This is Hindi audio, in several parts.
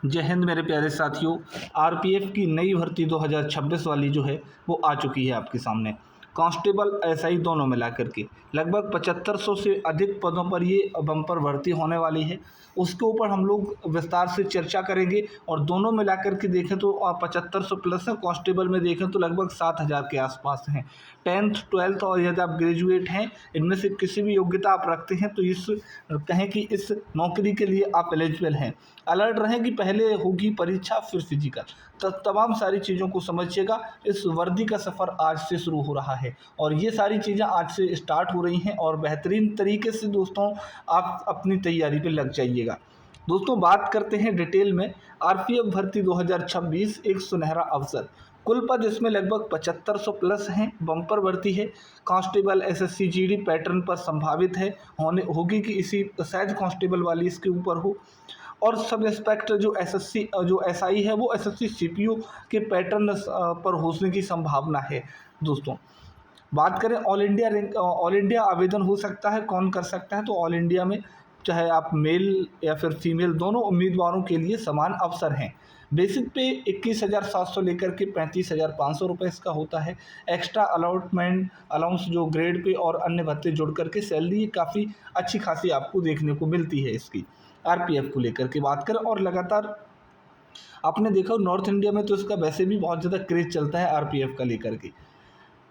जय हिंद मेरे प्यारे साथियों। आरपीएफ की नई भर्ती 2026 वाली जो है वो आ चुकी है आपके सामने। कांस्टेबल एसआई दोनों मिला करके लगभग 7500 से अधिक पदों पर ये बम्पर भर्ती होने वाली है। उसके ऊपर हम लोग विस्तार से चर्चा करेंगे और दोनों मिला करके देखें तो 7500 प्लस है। कांस्टेबल में देखें तो लगभग 7000 के आसपास हैं। 10th 12th और यदि आप ग्रेजुएट हैं, इनमें से किसी भी योग्यता आप रखते हैं तो इस कहें कि इस नौकरी के लिए आप एलिजिबल हैं। अलर्ट रहें कि पहले होगी परीक्षा फिर फिजिकल, तो तमाम सारी चीज़ों को समझिएगा। इस वर्दी का सफ़र आज से शुरू हो रहा है और ये सारी चीज़ें आज से स्टार्ट हो रही हैं और बेहतरीन तरीके से दोस्तों आप अपनी तैयारी पे लग जाइएगा। दोस्तों बात करते हैं डिटेल में। आरपीएफ भर्ती 2026 एक सुनहरा अवसर। कुल पद इसमें लगभग 7500 प्लस हैं। बम्पर भर्ती है। कांस्टेबल एसएससी जीडी पैटर्न पर संभावित है होगी कि इसी शायद कांस्टेबल वाली इसके ऊपर हो। और सब इंस्पेक्टर जो एसएससी जो एसआई है वो एसएससी सीपीयू के पैटर्न पर होने की संभावना है। दोस्तों बात करें ऑल इंडिया आवेदन हो सकता है। कौन कर सकता है? तो ऑल इंडिया में चाहे आप मेल या फिर फीमेल दोनों उम्मीदवारों के लिए समान अवसर हैं। बेसिक पे 21,700 लेकर के 35,500 रुपये इसका होता है। एक्स्ट्रा अलॉटमेंट अलाउंस जो ग्रेड पे और अन्य भत्ते जुड़ करके सैलरी काफ़ी अच्छी खासी आपको देखने को मिलती है। इसकी आरपीएफ को लेकर के बात करें और लगातार आपने देखा नॉर्थ इंडिया में तो इसका वैसे भी बहुत ज़्यादा क्रेज चलता है आरपीएफ का लेकर के।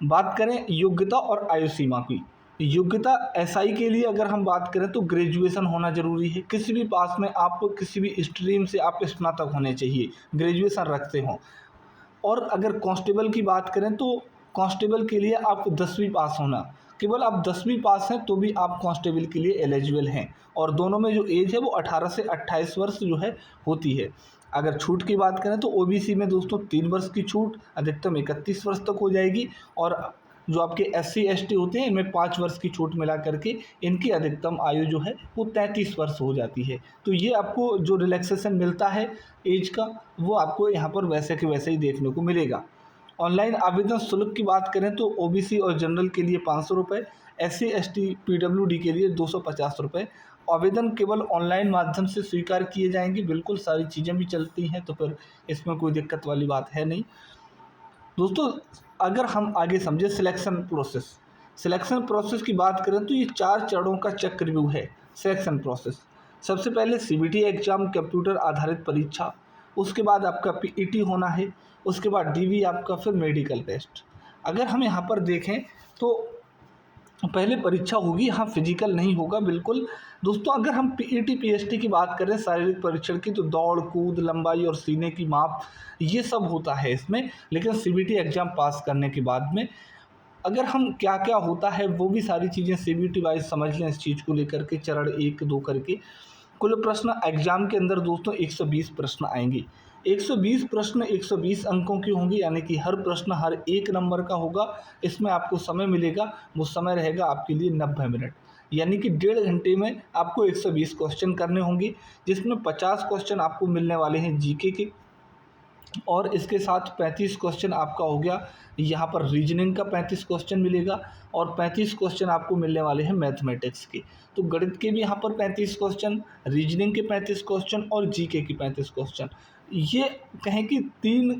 बात करें योग्यता और आयु सीमा की। योग्यता एसआई के लिए अगर हम बात करें तो ग्रेजुएशन होना जरूरी है। किसी भी पास में आप किसी भी स्ट्रीम से आप स्नातक होने चाहिए, ग्रेजुएशन रखते हों। और अगर कांस्टेबल की बात करें तो कांस्टेबल के लिए आप 10वीं पास होना, केवल आप 10वीं पास हैं तो भी आप कांस्टेबल के लिए एलिजिबल हैं। और दोनों में जो एज है वो 18 से 28 वर्ष जो है होती है। अगर छूट की बात करें तो ओबीसी में दोस्तों 3 वर्ष की छूट अधिकतम 31 वर्ष तक हो जाएगी। और जो आपके एससी एसटी होते हैं इनमें 5 वर्ष की छूट मिला करके इनकी अधिकतम आयु जो है वो 33 वर्ष हो जाती है। तो ये आपको जो रिलैक्सेशन मिलता है एज का वो आपको यहाँ पर वैसे के वैसे ही देखने को मिलेगा। ऑनलाइन आवेदन शुल्क की बात करें तो ओबीसी और जनरल के लिए 500 रुपये, एससी एसटी पीडब्ल्यूडी के लिए 250 रुपये। आवेदन केवल ऑनलाइन माध्यम से स्वीकार किए जाएंगे। बिल्कुल सारी चीज़ें भी चलती हैं तो फिर इसमें कोई दिक्कत वाली बात है नहीं। दोस्तों अगर हम आगे समझे सिलेक्शन प्रोसेस की बात करें तो ये 4 चरणों का चक्रव्यूह है सिलेक्शन प्रोसेस। सबसे पहले सीबीटी एग्जाम कंप्यूटर आधारित परीक्षा, उसके बाद आपका पीईटी होना है, उसके बाद डीवी आपका, फिर मेडिकल टेस्ट। अगर हम यहाँ पर देखें तो पहले परीक्षा होगी, हाँ फिजिकल नहीं होगा बिल्कुल। दोस्तों अगर हम पीईटी पीएसटी की बात करें शारीरिक परीक्षण की तो दौड़ कूद लंबाई और सीने की माप ये सब होता है इसमें। लेकिन सीबीटी एग्ज़ाम पास करने के बाद में अगर हम क्या क्या होता है वो भी सारी चीज़ें सीबीटी वाइज समझ लें इस चीज़ को लेकर के चरण 1 2 करके। कुल प्रश्न एग्जाम के अंदर दोस्तों 120 प्रश्न आएंगे। 120 प्रश्न 120 अंकों की होंगी, यानी कि हर प्रश्न हर 1 नंबर का होगा। इसमें आपको समय मिलेगा, वो समय रहेगा आपके लिए 90 मिनट, यानी कि 1.5 घंटे में आपको 120 क्वेश्चन करने होंगे, जिसमें 50 क्वेश्चन आपको मिलने वाले हैं जीके के और इसके साथ 35 क्वेश्चन आपका हो गया यहाँ पर रीजनिंग का 35 क्वेश्चन मिलेगा और 35 क्वेश्चन आपको मिलने वाले हैं मैथमेटिक्स के। तो गणित के भी यहाँ पर 35 क्वेश्चन, रीजनिंग के 35 क्वेश्चन और जीके के 35 क्वेश्चन। ये कहें कि 3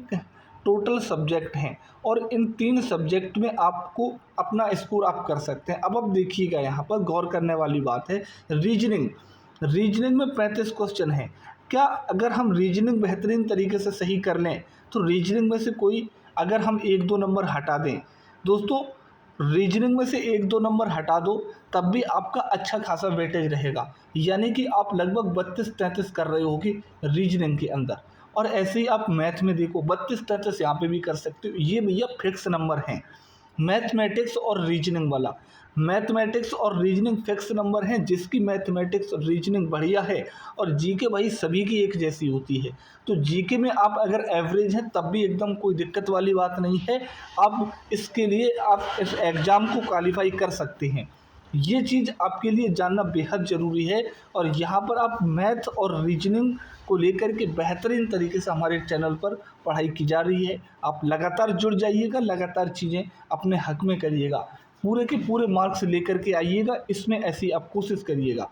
टोटल सब्जेक्ट हैं और इन 3 सब्जेक्ट में आपको अपना स्कोर आप कर सकते हैं। अब देखिएगा यहाँ पर गौर करने वाली बात है रीजनिंग में 35 क्वेश्चन हैं। क्या अगर हम रीजनिंग बेहतरीन तरीके से सही कर लें तो रीजनिंग में से कोई अगर हम 1-2 नंबर हटा दें, दोस्तों रीजनिंग में से 1-2 नंबर हटा दो तब भी आपका अच्छा खासा वेटेज रहेगा, यानी कि आप लगभग 32-33 कर रहे होगी रीजनिंग के अंदर। और ऐसे ही आप मैथ में देखो 32-33 यहाँ पे भी कर सकते हो। ये भैया फिक्स नंबर हैं मैथमेटिक्स और रीजनिंग वाला। मैथमेटिक्स और रीजनिंग फिक्स नंबर हैं, जिसकी मैथमेटिक्स और रीजनिंग बढ़िया है। और जीके भाई सभी की एक जैसी होती है, तो जीके में आप अगर एवरेज हैं तब भी एकदम कोई दिक्कत वाली बात नहीं है। आप इसके लिए आप इस एग्ज़ाम को क्वालिफाई कर सकते हैं। ये चीज़ आपके लिए जानना बेहद ज़रूरी है। और यहाँ पर आप मैथ और रीजनिंग को लेकर के बेहतरीन तरीके से हमारे चैनल पर पढ़ाई की जा रही है। आप लगातार जुड़ जाइएगा, लगातार चीज़ें अपने हक में करिएगा। पूरे के पूरे मार्क्स लेकर के आइएगा, इसमें ऐसी आप कोशिश करिएगा।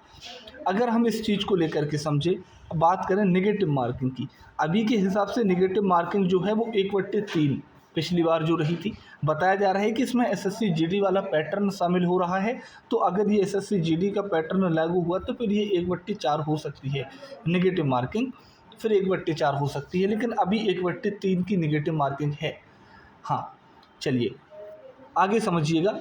अगर हम इस चीज़ को लेकर के समझे, बात करें नेगेटिव मार्किंग की, अभी के हिसाब से नेगेटिव मार्किंग जो है वो 1/3 पिछली बार जो रही थी। बताया जा रहा है कि इसमें एसएससी जीडी वाला पैटर्न शामिल हो रहा है, तो अगर ये एसएससी जीडी का पैटर्न लागू हुआ तो फिर ये 1/4 हो सकती है नेगेटिव मार्किंग, फिर 1/4 हो सकती है, लेकिन अभी 1/3 की नेगेटिव मार्किंग है। हाँ, चलिए आगे समझिएगा।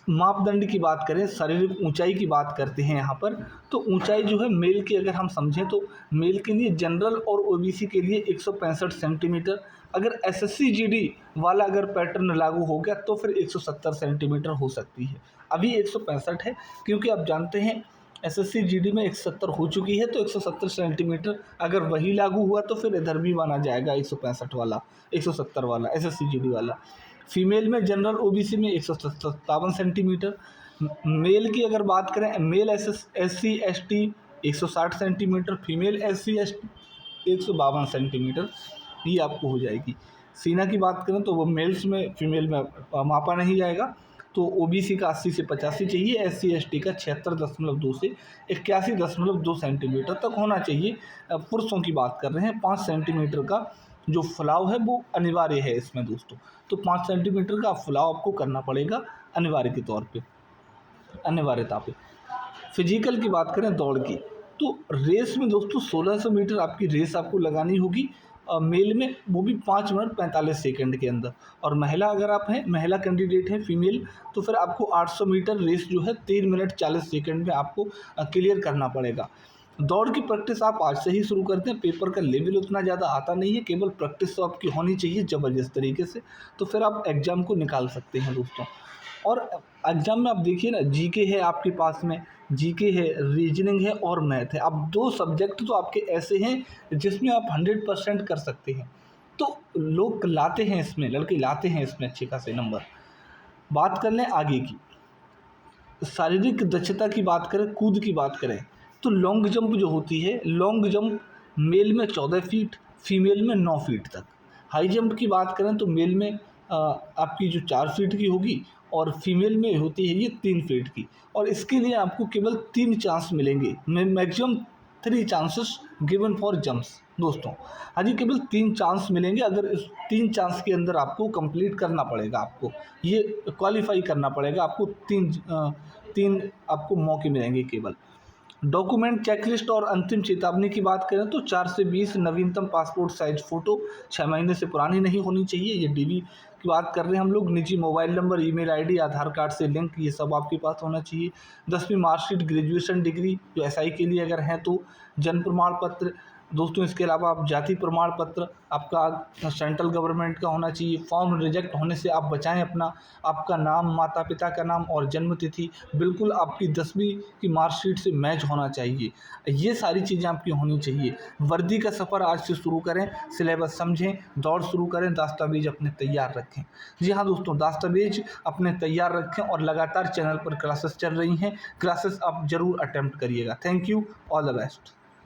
मापदंड की बात करें, शारीरिक ऊंचाई की बात करते हैं यहाँ पर, तो ऊंचाई जो है मेल की अगर हम समझें तो मेल के लिए जनरल और ओबीसी के लिए 165 सेंटीमीटर, अगर एसएससी जीडी वाला अगर पैटर्न लागू हो गया तो फिर 170 सेंटीमीटर हो सकती है। अभी 165 है, क्योंकि आप जानते हैं एसएससी जीडी में 170 हो चुकी है, तो 170 सेंटीमीटर अगर वही लागू हुआ तो फिर इधर भी माना जाएगा 165 वाला, 170 वाला एसएससी जीडी वाला। फीमेल में जनरल ओबीसी में 157 सेंटीमीटर। मेल की अगर बात करें, male SC ST 160 centimetre, female SC ST 152 centimetre, ये आपको हो जाएगी। सीना की बात करें तो वो मेल्स में फीमेल में मापा नहीं जाएगा, तो ओबीसी का 80 से 85 चाहिए, एससी एसटी का 76.2 से 81.2 सेंटीमीटर तक होना चाहिए। पुरुषों की बात कर रहे हैं, 5 सेंटीमीटर का जो फुलाव है वो अनिवार्य है इसमें दोस्तों, तो 5 सेंटीमीटर का फुलाव आपको करना पड़ेगा अनिवार्य के तौर पे, अनिवार्यता पे। फिजिकल की बात करें दौड़ की, तो रेस में दोस्तों 1600 मीटर आपकी रेस आपको लगानी होगी मेल में, वो भी 5 मिनट 45 सेकंड के अंदर। और महिला अगर आप हैं, महिला कैंडिडेट हैं फीमेल, तो फिर आपको 800 मीटर रेस जो है 3 मिनट 40 सेकंड में आपको क्लियर करना पड़ेगा। दौड़ की प्रैक्टिस आप आज से ही शुरू करते हैं, पेपर का लेवल उतना ज़्यादा आता नहीं है, केवल प्रैक्टिस तो आपकी होनी चाहिए ज़बरदस्त तरीके से, तो फिर आप एग्ज़ाम को निकाल सकते हैं दोस्तों। और एग्ज़ाम में आप देखिए ना, जीके है आपके पास में, जीके है, रीजनिंग है और मैथ है। अब 2 सब्जेक्ट तो आपके ऐसे हैं जिसमें आप 100% कर सकते हैं, तो लोग लाते हैं इसमें, लड़के लाते हैं इसमें अच्छे खासे नंबर। बात कर लें आगे की, शारीरिक दक्षता की बात करें, कूद की बात करें, तो लॉन्ग जंप जो होती है, लॉन्ग जंप मेल में 14 फीट, फीमेल में 9 फीट तक। हाई जंप की बात करें तो मेल में आपकी जो 4 फीट की होगी और फीमेल में होती है ये 3 फीट की, और इसके लिए आपको केवल 3 चांस मिलेंगे, maximum 3 chances given for jumps दोस्तों। हाँ जी, केवल 3 चांस मिलेंगे, अगर इस 3 चांस के अंदर आपको कंप्लीट करना पड़ेगा, आपको ये क्वालिफाई करना पड़ेगा, आपको 3 आपको मौके मिलेंगे केवल। डॉक्यूमेंट चेकलिस्ट और अंतिम चेतावनी की बात करें तो 4 से 20 नवीनतम पासपोर्ट साइज फ़ोटो, 6 महीने से पुरानी नहीं होनी चाहिए, ये डीवी की बात कर रहे हैं हम लोग। निजी मोबाइल नंबर, ईमेल आईडी, आधार कार्ड से लिंक, ये सब आपके पास होना चाहिए। 10वीं मार्कशीट, ग्रेजुएशन डिग्री जो एसआई के लिए अगर हैं तो, जन्म प्रमाण पत्र दोस्तों, इसके अलावा आप जाति प्रमाण पत्र आपका सेंट्रल गवर्नमेंट का होना चाहिए। फॉर्म रिजेक्ट होने से आप बचाएं अपना, आपका नाम, माता पिता का नाम और जन्म तिथि बिल्कुल आपकी 10वीं की मार्कशीट से मैच होना चाहिए। ये सारी चीज़ें आपकी होनी चाहिए। वर्दी का सफ़र आज से शुरू करें, सिलेबस समझें, दौड़ शुरू करें, दस्तावेज अपने तैयार रखें। जी हाँ दोस्तों, दस्तावेज अपने तैयार रखें, और लगातार चैनल पर क्लासेस चल रही हैं, क्लासेस आप ज़रूर अटेम्प्ट करिएगा। Thank you, all the best.